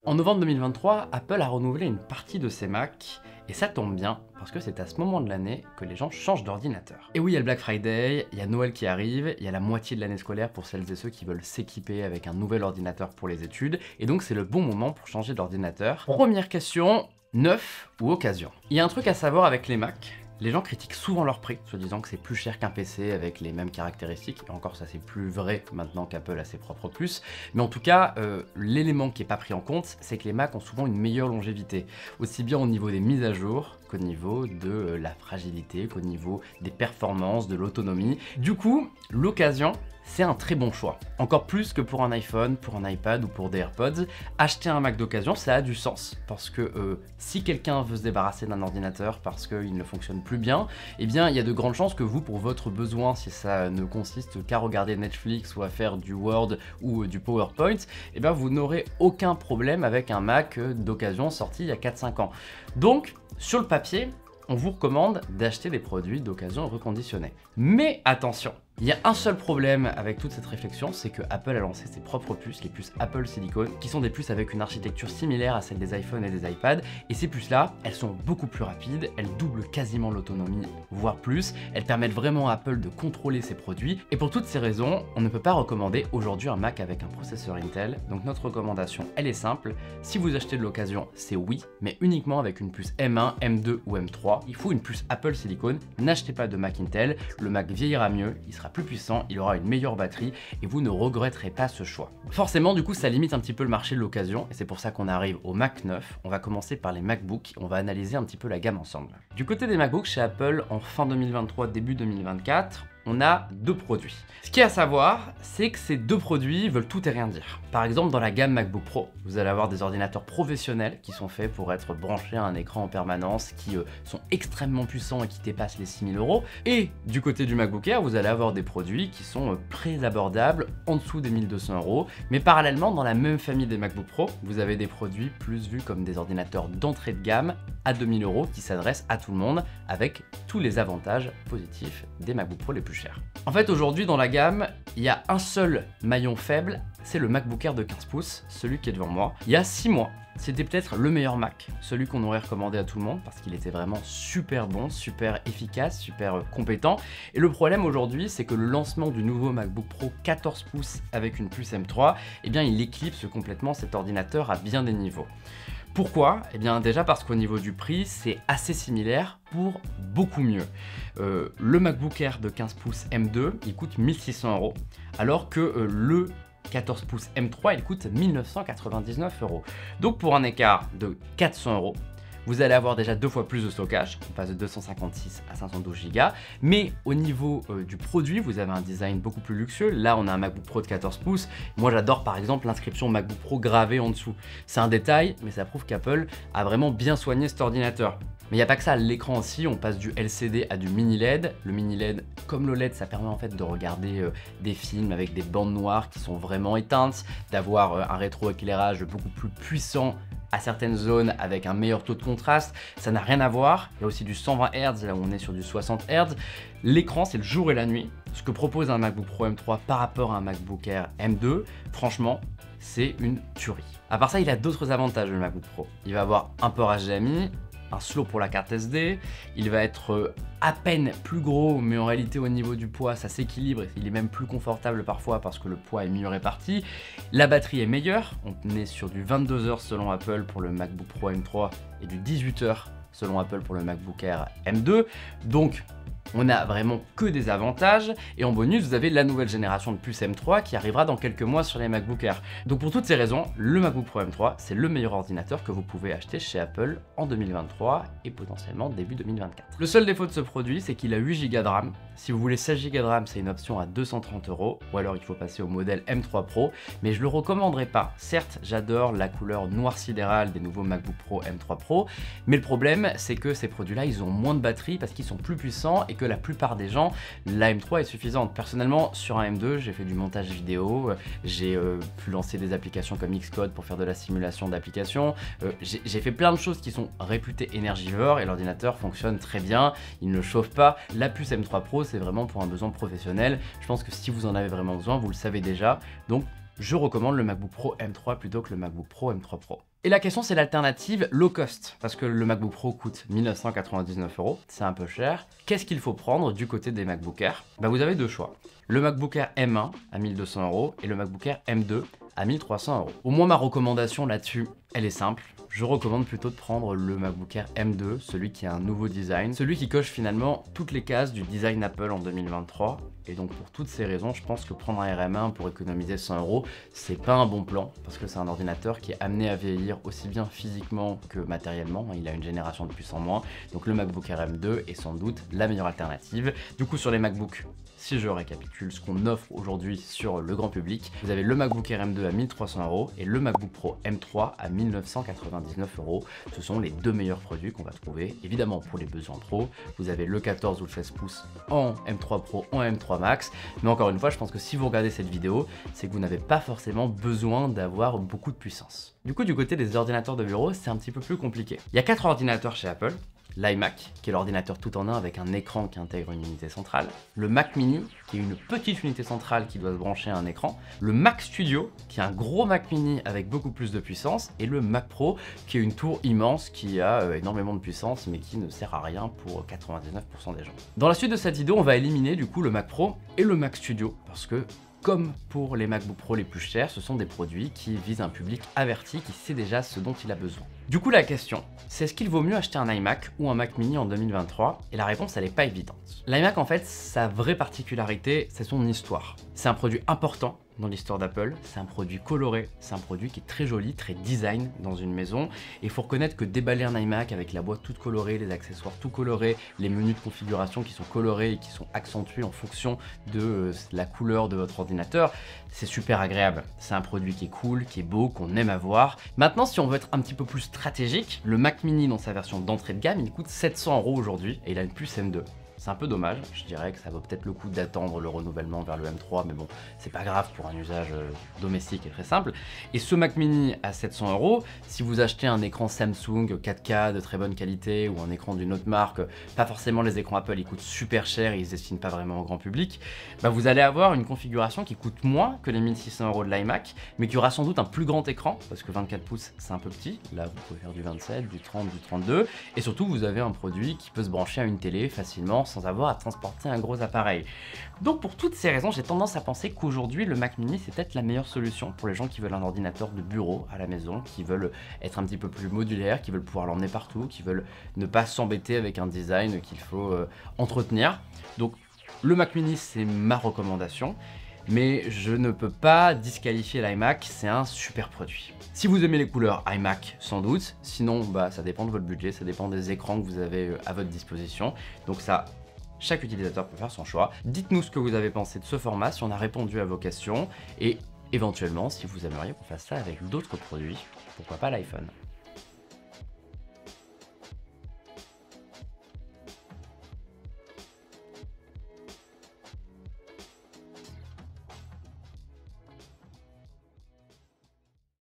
En novembre 2023, Apple a renouvelé une partie de ses Macs, et ça tombe bien, parce que c'est à ce moment de l'année que les gens changent d'ordinateur. Et oui, il y a le Black Friday, il y a Noël qui arrive, il y a la moitié de l'année scolaire pour celles et ceux qui veulent s'équiper avec un nouvel ordinateur pour les études, et donc c'est le bon moment pour changer d'ordinateur. Première question, neuf ou occasion? Il y a un truc à savoir avec les Macs. Les gens critiquent souvent leur prix, se disant que c'est plus cher qu'un PC avec les mêmes caractéristiques, et encore ça c'est plus vrai maintenant qu'Apple a ses propres puces, mais en tout cas, l'élément qui n'est pas pris en compte, c'est que les Macs ont souvent une meilleure longévité, aussi bien au niveau des mises à jour, qu'au niveau de la fragilité, qu'au niveau des performances, de l'autonomie. Du coup, l'occasion, c'est un très bon choix. Encore plus que pour un iPhone, pour un iPad ou pour des AirPods, acheter un Mac d'occasion, ça a du sens. Parce que si quelqu'un veut se débarrasser d'un ordinateur parce qu'il ne fonctionne plus bien, eh bien il y a de grandes chances que vous, pour votre besoin, si ça ne consiste qu'à regarder Netflix ou à faire du Word ou du PowerPoint, eh bien vous n'aurez aucun problème avec un Mac d'occasion sorti il y a 4-5 ans. Donc, sur le papier, on vous recommande d'acheter des produits d'occasion reconditionnés. Mais attention, il y a un seul problème avec toute cette réflexion, c'est que Apple a lancé ses propres puces, les puces Apple Silicon, qui sont des puces avec une architecture similaire à celle des iPhones et des iPads, et ces puces-là, elles sont beaucoup plus rapides, elles doublent quasiment l'autonomie, voire plus, elles permettent vraiment à Apple de contrôler ses produits, et pour toutes ces raisons, on ne peut pas recommander aujourd'hui un Mac avec un processeur Intel, donc notre recommandation, elle est simple, si vous achetez de l'occasion, c'est oui, mais uniquement avec une puce M1, M2 ou M3, il faut une puce Apple Silicon, n'achetez pas de Mac Intel, le Mac vieillira mieux, il sera plus puissant, il aura une meilleure batterie et vous ne regretterez pas ce choix. Forcément, du coup, ça limite un petit peu le marché de l'occasion et c'est pour ça qu'on arrive au Mac 9. On va commencer par les MacBooks, on va analyser un petit peu la gamme ensemble. Du côté des MacBooks chez Apple, en fin 2023, début 2024, on a deux produits. Ce qu'il y a à savoir, c'est que ces deux produits veulent tout et rien dire. Par exemple, dans la gamme MacBook Pro, vous allez avoir des ordinateurs professionnels qui sont faits pour être branchés à un écran en permanence, qui sont extrêmement puissants et qui dépassent les 6 000 €. Et du côté du MacBook Air, vous allez avoir des produits qui sont très abordables, en dessous des 1 200 €. Mais parallèlement, dans la même famille des MacBook Pro, vous avez des produits plus vus comme des ordinateurs d'entrée de gamme à 2 000 € qui s'adressent à tout le monde, avec tous les avantages positifs des MacBook Pro les plus chers. En fait, aujourd'hui, dans la gamme, il y a un seul maillon faible, c'est le MacBook Air de 15 pouces, celui qui est devant moi. Il y a 6 mois, c'était peut-être le meilleur Mac, celui qu'on aurait recommandé à tout le monde parce qu'il était vraiment super bon, super efficace, super compétent. Et le problème aujourd'hui, c'est que le lancement du nouveau MacBook Pro 14 pouces avec une puce M3, eh bien, il éclipse complètement cet ordinateur à bien des niveaux. Pourquoi? Eh bien déjà parce qu'au niveau du prix, c'est assez similaire pour beaucoup mieux. Le MacBook Air de 15 pouces M2, il coûte 1 600 €, alors que le 14 pouces M3, il coûte 1 999 €. Donc pour un écart de 400 €, vous allez avoir déjà 2 fois plus de stockage, on passe de 256 à 512 Go, mais au niveau du produit, vous avez un design beaucoup plus luxueux. Là, on a un MacBook Pro de 14 pouces. Moi, j'adore par exemple l'inscription MacBook Pro gravée en dessous. C'est un détail, mais ça prouve qu'Apple a vraiment bien soigné cet ordinateur. Mais il n'y a pas que ça, l'écran aussi, on passe du LCD à du mini LED. Le mini LED, comme le LED, ça permet en fait de regarder des films avec des bandes noires qui sont vraiment éteintes, d'avoir un rétroéclairage beaucoup plus puissant à certaines zones avec un meilleur taux de contraste. Ça n'a rien à voir. Il y a aussi du 120 Hz, là où on est sur du 60 Hz. L'écran, c'est le jour et la nuit. Ce que propose un MacBook Pro M3 par rapport à un MacBook Air M2, franchement, c'est une tuerie. À part ça, il a d'autres avantages, le MacBook Pro. Il va avoir un port HDMI, un slot pour la carte SD, il va être à peine plus gros, mais en réalité au niveau du poids ça s'équilibre et il est même plus confortable parfois parce que le poids est mieux réparti. La batterie est meilleure, on est sur du 22 heures selon Apple pour le MacBook Pro M3 et du 18 heures selon Apple pour le MacBook Air M2, donc on n'a vraiment que des avantages, et en bonus vous avez la nouvelle génération de puce M3 qui arrivera dans quelques mois sur les MacBook Air. Donc pour toutes ces raisons, le MacBook Pro M3 c'est le meilleur ordinateur que vous pouvez acheter chez Apple en 2023 et potentiellement début 2024. Le seul défaut de ce produit, c'est qu'il a 8 Go de RAM. Si vous voulez 16 Go de RAM, c'est une option à 230 €, ou alors il faut passer au modèle M3 Pro, mais je le recommanderais pas. Certes, j'adore la couleur noir sidéral des nouveaux MacBook Pro M3 Pro, mais le problème c'est que ces produits-là, ils ont moins de batterie parce qu'ils sont plus puissants et que la plupart des gens, la M3 est suffisante. Personnellement, sur un M2, j'ai fait du montage vidéo, j'ai pu lancer des applications comme Xcode pour faire de la simulation d'applications, j'ai fait plein de choses qui sont réputées énergivores et l'ordinateur fonctionne très bien, il ne chauffe pas. La puce M3 Pro, c'est vraiment pour un besoin professionnel. Je pense que si vous en avez vraiment besoin, vous le savez déjà. Donc je recommande le MacBook Pro M3 plutôt que le MacBook Pro M3 Pro. Et la question c'est l'alternative low cost, parce que le MacBook Pro coûte 1999 €, c'est un peu cher. Qu'est-ce qu'il faut prendre du côté des MacBook Air? Vous avez deux choix. Le MacBook Air M1 à 1200 € et le MacBook Air M2 à 1300 €. Au moins ma recommandation là-dessus, elle est simple. Je recommande plutôt de prendre le MacBook Air M2, celui qui a un nouveau design, celui qui coche finalement toutes les cases du design Apple en 2023. Et donc pour toutes ces raisons, je pense que prendre un RM1 pour économiser 100 €, c'est pas un bon plan, parce que c'est un ordinateur qui est amené à vieillir aussi bien physiquement que matériellement. Il a une génération de puce en moins, donc le MacBook Air M2 est sans doute la meilleure alternative. Du coup sur les MacBooks, si je récapitule ce qu'on offre aujourd'hui sur le grand public, vous avez le MacBook Air M2 à 1300 € et le MacBook Pro M3 à 1999 €. Ce sont les deux meilleurs produits qu'on va trouver, évidemment pour les besoins pro. Vous avez le 14 ou le 16 pouces en M3 Pro, en M3 Max, mais encore une fois, je pense que si vous regardez cette vidéo, c'est que vous n'avez pas forcément besoin d'avoir beaucoup de puissance. Du coup, du côté des ordinateurs de bureau, c'est un petit peu plus compliqué. Il y a 4 ordinateurs chez Apple. L'iMac, qui est l'ordinateur tout en un avec un écran qui intègre une unité centrale, le Mac Mini, qui est une petite unité centrale qui doit se brancher à un écran, le Mac Studio, qui est un gros Mac Mini avec beaucoup plus de puissance, et le Mac Pro, qui est une tour immense qui a énormément de puissance, mais qui ne sert à rien pour 99% des gens. Dans la suite de cette vidéo, on va éliminer du coup le Mac Pro et le Mac Studio, parce que comme pour les MacBook Pro les plus chers, ce sont des produits qui visent un public averti qui sait déjà ce dont il a besoin. Du coup, la question, c'est est-ce qu'il vaut mieux acheter un iMac ou un Mac Mini en 2023? Et la réponse, elle n'est pas évidente. L'iMac, en fait, sa vraie particularité, c'est son histoire. C'est un produit important dans l'histoire d'Apple, c'est un produit coloré, c'est un produit qui est très joli, très design dans une maison. Et il faut reconnaître que déballer un iMac avec la boîte toute colorée, les accessoires tout colorés, les menus de configuration qui sont colorés et qui sont accentués en fonction de la couleur de votre ordinateur, c'est super agréable. C'est un produit qui est cool, qui est beau, qu'on aime avoir. Maintenant, si on veut être un petit peu plus stratégique, le Mac Mini dans sa version d'entrée de gamme, il coûte 700 € aujourd'hui et il a une puce M2. C'est un peu dommage, je dirais que ça vaut peut-être le coup d'attendre le renouvellement vers le M3, mais bon, c'est pas grave pour un usage domestique et très simple. Et ce Mac Mini à 700 €, si vous achetez un écran Samsung 4K de très bonne qualité ou un écran d'une autre marque, pas forcément les écrans Apple, ils coûtent super cher et ils se destinent pas vraiment au grand public, vous allez avoir une configuration qui coûte moins que les 1600 € de l'iMac, mais qui aura sans doute un plus grand écran, parce que 24 pouces c'est un peu petit, là vous pouvez faire du 27, du 30, du 32, et surtout vous avez un produit qui peut se brancher à une télé facilement, sans avoir à transporter un gros appareil. Donc pour toutes ces raisons, j'ai tendance à penser qu'aujourd'hui le Mac Mini c'est peut-être la meilleure solution pour les gens qui veulent un ordinateur de bureau à la maison, qui veulent être un petit peu plus modulaire, qui veulent pouvoir l'emmener partout, qui veulent ne pas s'embêter avec un design qu'il faut entretenir. Donc le Mac Mini c'est ma recommandation. Mais je ne peux pas disqualifier l'iMac, c'est un super produit. Si vous aimez les couleurs iMac, sans doute, sinon ça dépend de votre budget, ça dépend des écrans que vous avez à votre disposition. Donc ça, chaque utilisateur peut faire son choix. Dites-nous ce que vous avez pensé de ce format, si on a répondu à vos questions, et éventuellement si vous aimeriez qu'on fasse ça avec d'autres produits, pourquoi pas l'iPhone.